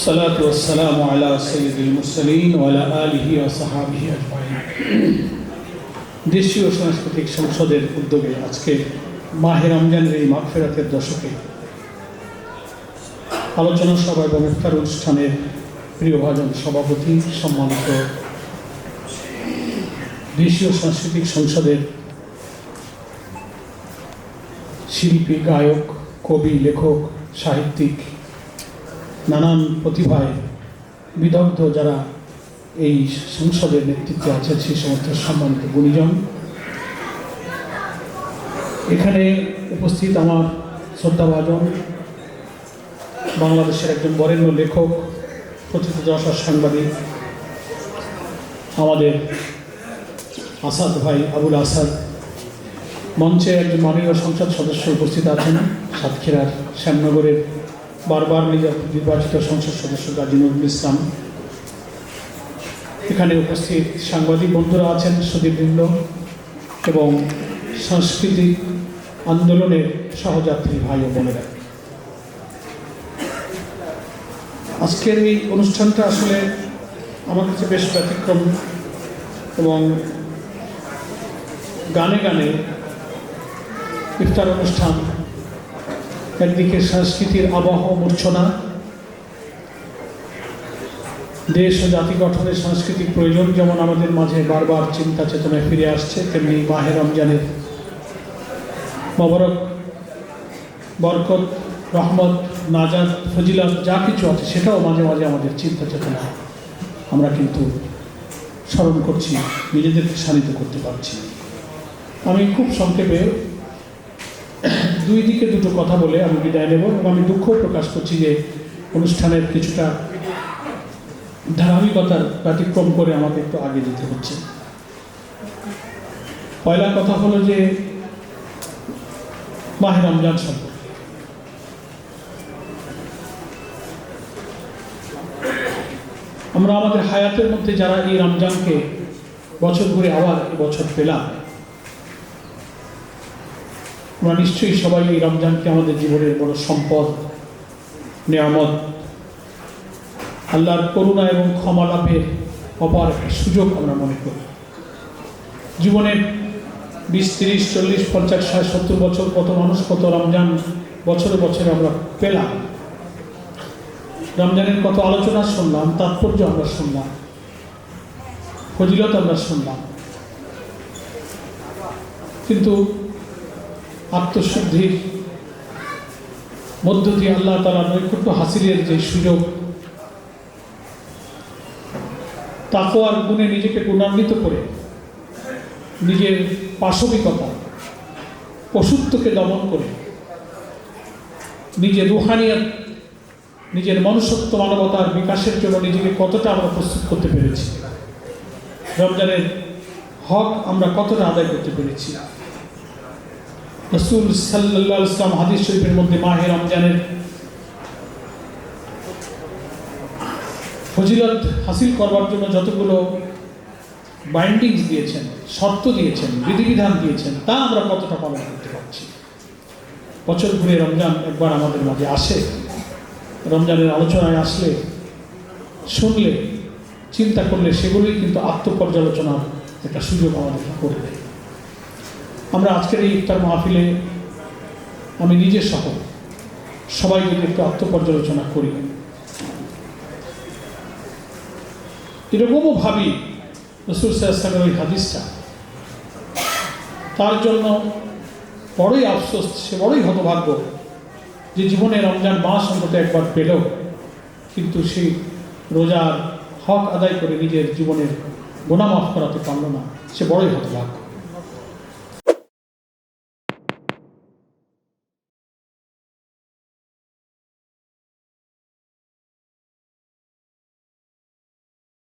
والصلاة والسلام على سيد المرسلين وعلى آله وصحبه أجمعين। দেশীয় সাংস্কৃতিক সংসদের উদ্যোগে আজকে মাহে রমজানের এই মাগফিরাতের দশকে আলোচনা সভা এবং ইফতার অনুষ্ঠানের প্রিয়ভাজন সভাপতি, সম্মানিত দেশীয় সাংস্কৃতিক সংসদের শিল্পী, গায়ক, কবি, লেখক, সাহিত্যিক, নানান প্রতিভায় বিদগ্ধ যারা এই সংসদের নেতৃত্বে আছেন, সেই সমস্ত সম্মানিত গুণীজন, এখানে উপস্থিত আমার শ্রদ্ধাভাজন বাংলাদেশের একজন বরেণ্য লেখক, প্রথিতযশা সাংবাদিক আমাদের আসাদ ভাই, আবুল আসাদ, মঞ্চে একজন মাননীয় সংসদ সদস্য উপস্থিত আছেন, সাতক্ষীরার শ্যামনগরের বারবার নির্বাচিত সংসদ সদস্য গাজী নজরুল ইসলাম, এখানে উপস্থিত সাংবাদিক বন্ধুরা আছেন, সুদীপবৃন্দ এবং সাংস্কৃতিক আন্দোলনের সহযাত্রী ভাই ও বোনেরা। আজকের এই অনুষ্ঠানটা আসলে আমার কাছে বেশ ব্যতিক্রম এবং গানে গানে ইফতার অনুষ্ঠান, একদিকে সংস্কৃতির আবহ মূর্ছনা, দেশ ও জাতি গঠনের সাংস্কৃতিক প্রয়োজন যেমন আমাদের মাঝে বারবার চিন্তা চেতনায় ফিরে আসছে, তেমনি মাহে রমজানের মোবারক বরকত, রহমত, নাজাত, ফজিলত যা কিছু আছে সেটাও মাঝে মাঝে আমাদের চিন্তা চেতনা আমরা কিন্তু স্মরণ করছি, নিজেদেরকে শানিত করতে পারছি। আমি খুব সংক্ষেপে দুই দিকে দুটো কথা বলে আমি বিদায় নেব এবং আমি দুঃখ প্রকাশ করছি যে অনুষ্ঠানের কিছুটা ধারাবাহিকতার ব্যতিক্রম করে আমাকে একটু আগে যেতে হচ্ছে। পয়লা কথা হলো যে মাহে রমজান সম্পর্কে আমরা আমাদের হায়াতের মধ্যে যারা এই রমজানকে বছর ঘুরে আবার বছর পেলাম, আমরা নিশ্চয়ই সবাই এই রমজানকে আমাদের জীবনের বড় সম্পদ, নেয়ামত, আল্লাহর করুণা এবং ক্ষমা লাভের অপার একটা সুযোগ আমরা মনে করি। জীবনের 20, 30, 40, 50, 60, 70 বছর কত মানুষ কত রমজান বছরে বছরে আমরা পেলাম, রমজানের কত আলোচনা শুনলাম, তাৎপর্য আমরা শুনলাম, ফজিলত আমরা শুনলাম, কিন্তু আত্মশুদ্ধির মধ্য দিয়ে আল্লাহ তাআলার নৈকট্য হাসিলের যে সুযোগ, তাকওয়ার গুণে নিজেকে গুণান্বিত করে নিজের পাশবিকতা, পশুত্বকে দমন করে নিজের রুহানিয়ত, নিজের মনুষ্যত্ব, মানবতার বিকাশের জন্য নিজেকে কতটা আমরা প্রস্তুত করতে পেরেছি, রমজানের হক আমরা কতটা আদায় করতে পেরেছি। রাসূল সাল্লাল্লাহু আলাইহি ওয়াসাল্লাম হাদিস শরীফের মধ্যে মাহে রমজানের ফজিলত হাসিল করবার জন্য যতগুলো বাইন্ডিংস দিয়েছেন, শর্ত দিয়েছেন, বিধিবিধান দিয়েছেন, তা আমরা কতটা পালন করতে পারছি। বছর ঘুরে রমজান একবার আমাদের মাঝে আসে, রমজানের আলোচনায় আসলে, শুনলে, চিন্তা করলে সেগুলোই কিন্তু আত্মপর্যালোচনার একটা সুযোগ আমাদের করে দেয়। আমরা আজকের এই ইফতার মাহফিলে আমি নিজে সহ সবাই যদি একটু আত্মপর্যালোচনা করি, এরকমও ভাবি রাসূল সাল্লাল্লাহু আলাইহি ওয়াসাল্লামের ওই হাদিসটা, তার জন্য বড়ই আফসোস, সে বড়ই হতভাগ্য যে জীবনে রমজান মাস অন্তত একবার পেল, কিন্তু সেই রোজার হক আদায় করে নিজের জীবনের গুনাহ মাফ করাতে পারল না, সে বড়ই হতভাগ্য।